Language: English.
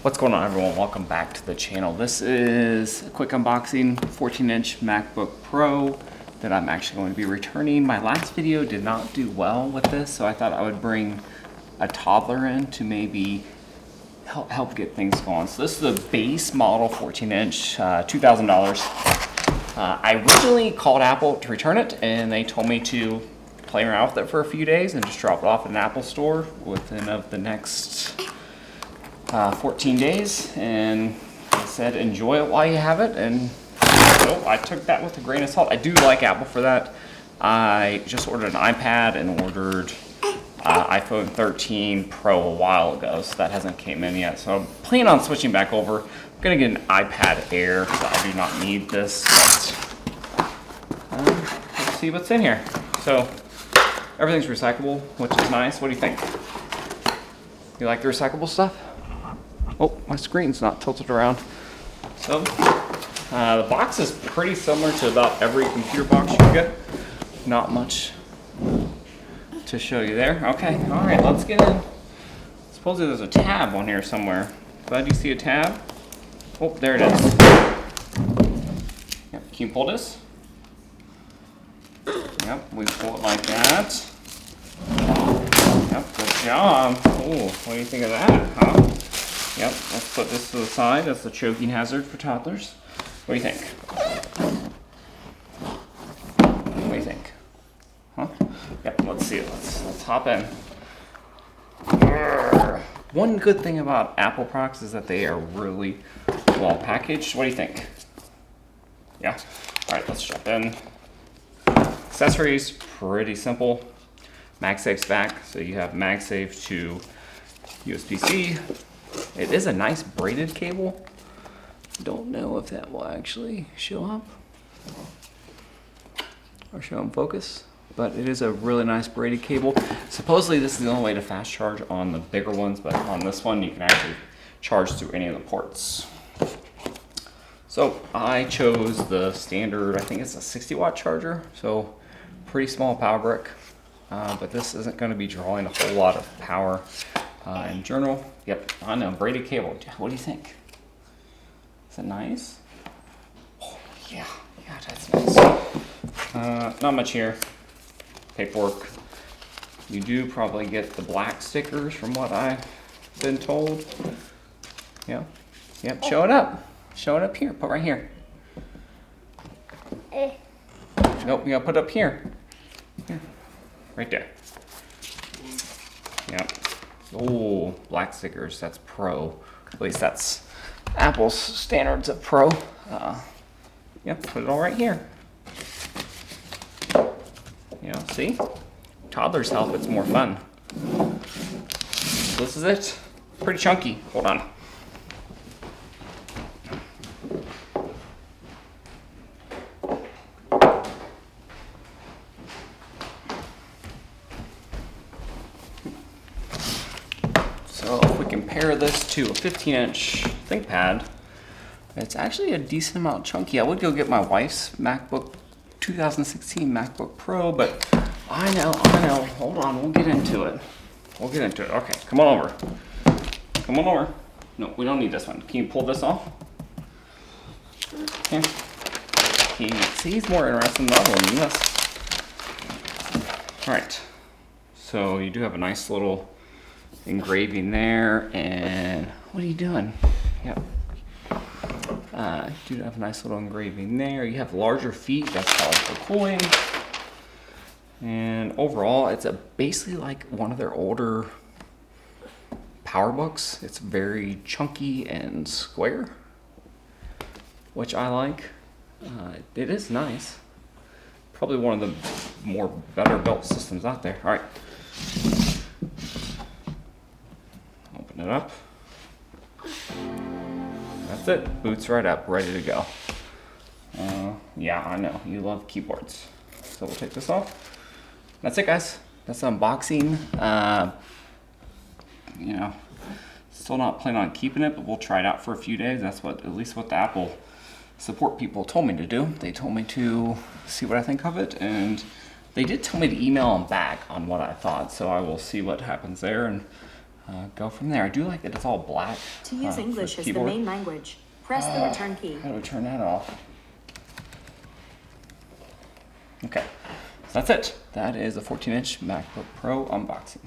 What's going on, everyone? Welcome back to the channel. This is a quick unboxing 14-inch MacBook Pro that I'm actually going to be returning. My last video did not do well with this, so I thought I would bring a Toddler in to maybe help get things going. So this is a base model 14-inch, $2,000. I originally called Apple to return it, and they told me to play around with it for a few days and just drop it off at an Apple store within of the next 14 days, and I said enjoy it while you have it, and so I took that with a grain of salt. I do like Apple for that. I just ordered an iPad and ordered iPhone 13 Pro a while ago, so that hasn't came in yet. So I'm planning on switching back over. I'm gonna get an iPad Air because I do not need this, but let's see what's in here. So everything's recyclable, which is nice. What do you think? You like the recyclable stuff? Oh, my screen's not tilted around. So, the box is pretty similar to about every computer box you can get. Not much to show you there. Okay, all right, let's get in. Supposedly there's a tab on here somewhere. Glad you see a tab. Oh, there it is. Yep, can you pull this? Yep, we pull it like that. Yep, good job. Oh, what do you think of that, huh? Yep, let's put this to the side. That's the choking hazard for toddlers. What do you think? What do you think? Huh? Yep, let's see. Let's hop in. One good thing about Apple products is that they are really well packaged. What do you think? Yeah? Alright, let's jump in. Accessories, pretty simple. MagSafe's back, so you have MagSafe to USB-C. It is a nice braided cable. Don't know if that will actually show up or show in focus, but it is a really nice braided cable. Supposedly this is the only way to fast charge on the bigger ones, but on this one you can actually charge through any of the ports. So I chose the standard, I think it's a 60-watt charger, so pretty small power brick, but this isn't going to be drawing a whole lot of power. In general, yep, I know, braided cable. What do you think? Is it nice? Oh, yeah, that's nice. Not much here. Paperwork. You do probably get the black stickers from what I've been told. Yeah, yep, show it up. Show it up here, put right here. Nope, you gotta put it up here. Here, right there. Yep. Oh, black stickers, that's Pro. At least that's Apple's standards of Pro. Yep, put it all right here. You know, see? Toddlers help, it's more fun. So this is it. Pretty chunky. Hold on. So if we compare this to a 15-inch ThinkPad, it's actually a decent amount chunky. I would go get my wife's MacBook 2016 MacBook Pro, but I know. Hold on, we'll get into it. Okay, come on over. Come on over. No, we don't need this one. Can you pull this off? Okay. See, he's more interested in the other one than this. All right. So you do have a nice little engraving there, and what are you doing? Yep. You do have a nice little engraving there. You have larger feet, that's probably for cooling. And overall, it's basically like one of their older PowerBooks. It's very chunky and square, which I like. It is nice. Probably one of the more better built systems out there. All right. Open it up. That's it. Boots right up, ready to go. Yeah, I know. You love keyboards. So we'll take this off. That's it, guys. That's the unboxing. You know, still not planning on keeping it, but we'll try it out for a few days. That's what, at least what the Apple support people told me to do. They told me to see what I think of it, and they did tell me to email them back on what I thought. So I will see what happens there, and go from there. I do like that it's all black. To use English as the keyboard. main language, press the return key. How do I turn that off? Okay, so that's it. That is a 14-inch MacBook Pro unboxing.